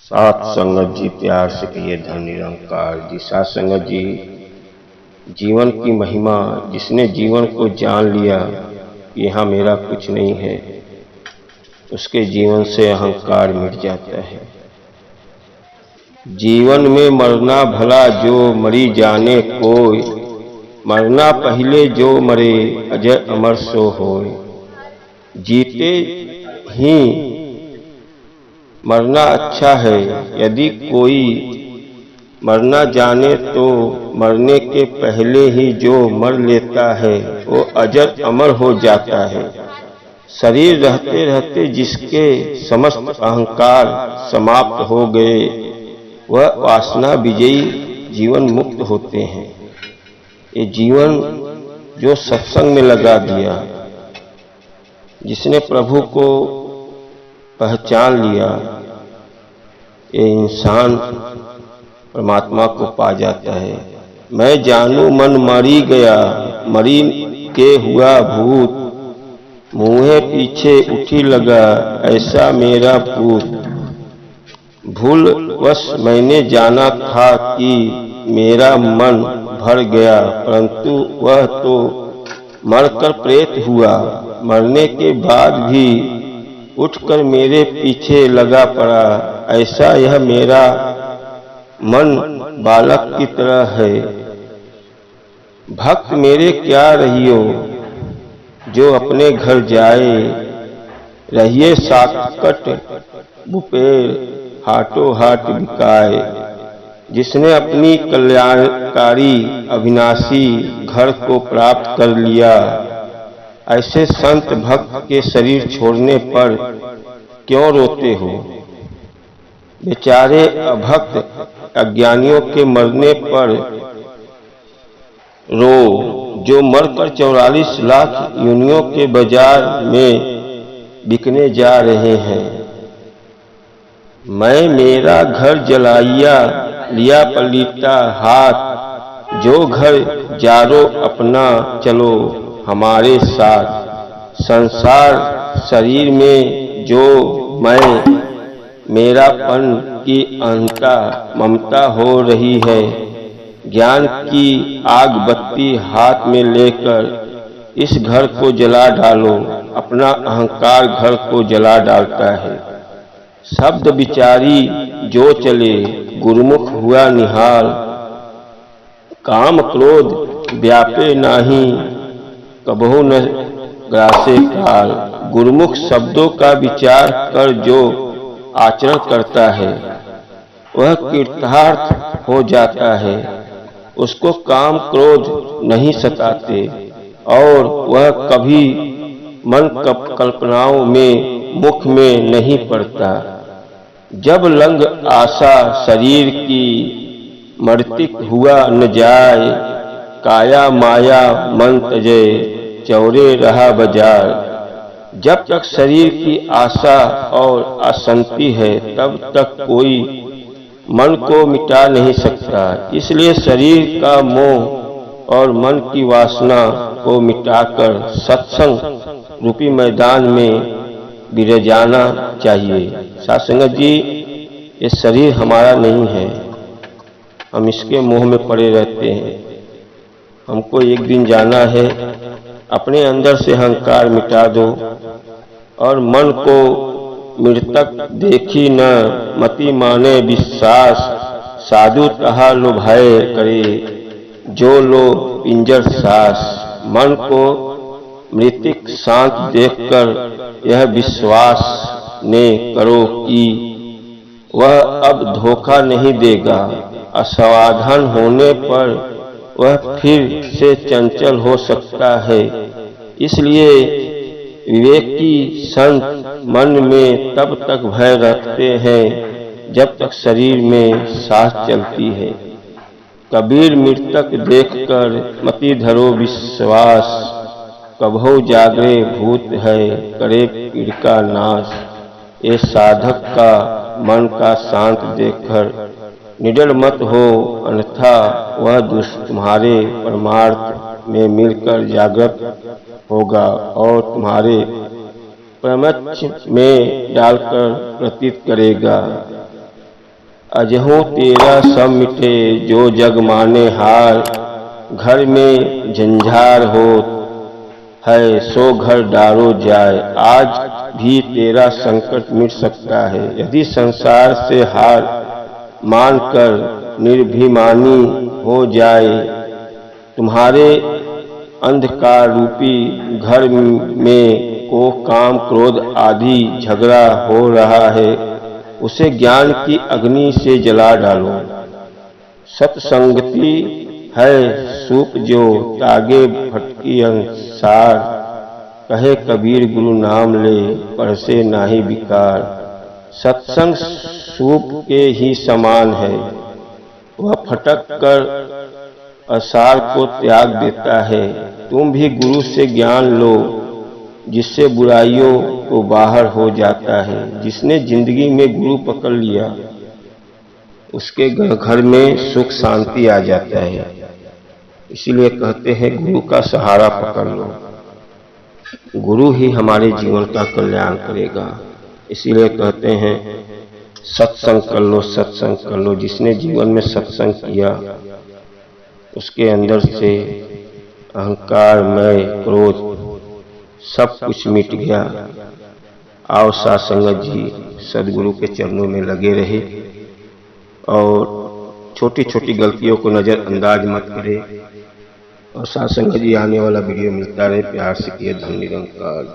सात संगत जी, प्यार से कहिए धन निरंकार जी। सात संगत जी, जीवन की महिमा, जिसने जीवन को जान लिया यहाँ मेरा कुछ नहीं है, उसके जीवन से अहंकार मिट जाता है। जीवन में मरना भला जो मरी जाने कोई, मरना पहले जो मरे अजय अमर सो होय। जीते ही मरना अच्छा है, यदि कोई मरना जाने तो मरने के पहले ही जो मर लेता है वो अजर अमर हो जाता है। शरीर रहते रहते जिसके समस्त अहंकार समाप्त हो गए वह वासना विजयी जीवन मुक्त होते हैं। ये जीवन जो सत्संग में लगा दिया, जिसने प्रभु को पहचान लिया, ये इंसान परमात्मा को पा जाता है। मैं जानू मन मरी गया, मरी के हुआ भूत, मुँहे पीछे उठी लगा ऐसा मेरा पूत। भूल वश मैंने जाना था कि मेरा मन भर गया, परंतु वह तो मरकर प्रेत हुआ। मरने के बाद भी उठकर मेरे पीछे लगा पड़ा, ऐसा यह मेरा मन बालक की तरह है। भक्त मेरे क्या रहियो जो अपने घर जाए, रहिए साकट बुपेर हाटो हाट बिकाए। जिसने अपनी कल्याणकारी अविनाशी घर को प्राप्त कर लिया, ऐसे संत भक्त के शरीर छोड़ने पर क्यों रोते हो। बेचारे अभक्त अज्ञानियों के मरने पर रो, जो मरकर 44 लाख योनियों के बाजार में बिकने जा रहे हैं। मैं मेरा घर जलाइया लिया पलीता हाथ, जो घर जारो अपना चलो हमारे साथ। संसार शरीर में जो मैं मेरापन की अहंता ममता हो रही है, ज्ञान की आग बत्ती हाथ में लेकर इस घर को जला डालो। अपना अहंकार घर को जला डालता है। शब्द विचारी जो चले गुरुमुख हुआ निहाल, काम क्रोध व्यापे नाही कबहु न ग्रासे काल। गुरुमुख शब्दों का विचार कर जो आचरण करता है वह कृतार्थ हो जाता है। उसको काम क्रोध नहीं सताते और वह कभी मन कल्पनाओं में मुख में नहीं पड़ता। जब लंग आशा शरीर की मर्तिक हुआ न जाए, काया माया मन तजे चौरे रहा बाजार। जब तक शरीर की आशा और असंति है तब तक कोई मन को मिटा नहीं सकता। इसलिए शरीर का मोह और मन की वासना को मिटाकर सत्संग रूपी मैदान में विराजना चाहिए। साथ संगत जी, ये शरीर हमारा नहीं है, हम इसके मोह में पड़े रहते हैं। हमको एक दिन जाना है। अपने अंदर से अहंकार मिटा दो और मन को मृतक देखी न मति माने विश्वास। साधु तहा लुभाए करे जो लो पिंजर सास। मन को मृतिक शांत देखकर यह विश्वास ने करो कि वह अब धोखा नहीं देगा। असावधान होने पर वह फिर से चंचल हो सकता है। इसलिए विवेकी संत मन में तब तक भय रखते हैं जब तक शरीर में सांस चलती है। कबीर मृतक देखकर मति धरो विश्वास, कभो जागरे भूत है करे पीड़ का नाश। ये साधक का मन का शांत देखकर निडर मत हो, अन्यथा वह तुम्हारे परमार्थ में मिलकर जागृत होगा और तुम्हारे प्रमच्छ में डालकर प्रतीत करेगा। अजहू तेरा सब मिटे जो जग माने हार। घर में झंझार हो है सो घर डारो जाए। आज भी तेरा संकट मिट सकता है यदि संसार से हार मानकर निर्भिमानी हो जाए। तुम्हारे अंधकार रूपी घर में को काम क्रोध आदि झगड़ा हो रहा है, उसे ज्ञान की अग्नि से जला डालो। सत्संगति है सूप जो तागे भटकी अंसार। कहे कबीर गुरु नाम ले परसे नाही विकार। सत्संग सूप के ही समान है, वह फटक कर असार को त्याग देता है। तुम भी गुरु से ज्ञान लो जिससे बुराइयों को बाहर हो जाता है। जिसने जिंदगी में गुरु पकड़ लिया उसके घर में सुख शांति आ जाता है। इसीलिए कहते हैं गुरु का सहारा पकड़ लो, गुरु ही हमारे जीवन का कल्याण करेगा। इसीलिए कहते हैं सत्संग कर लो, सत्संग कर लो। जिसने जीवन में सत्संग किया उसके अंदर से अहंकार, मैं, क्रोध सब कुछ मिट गया। आओ साथ संगत जी सदगुरु के चरणों में लगे रहे और छोटी छोटी गलतियों को नज़रअंदाज मत करें। और साथ संगत जी आने वाला वीडियो मिलता रहे, प्यार से किए। धन्य निरंकार।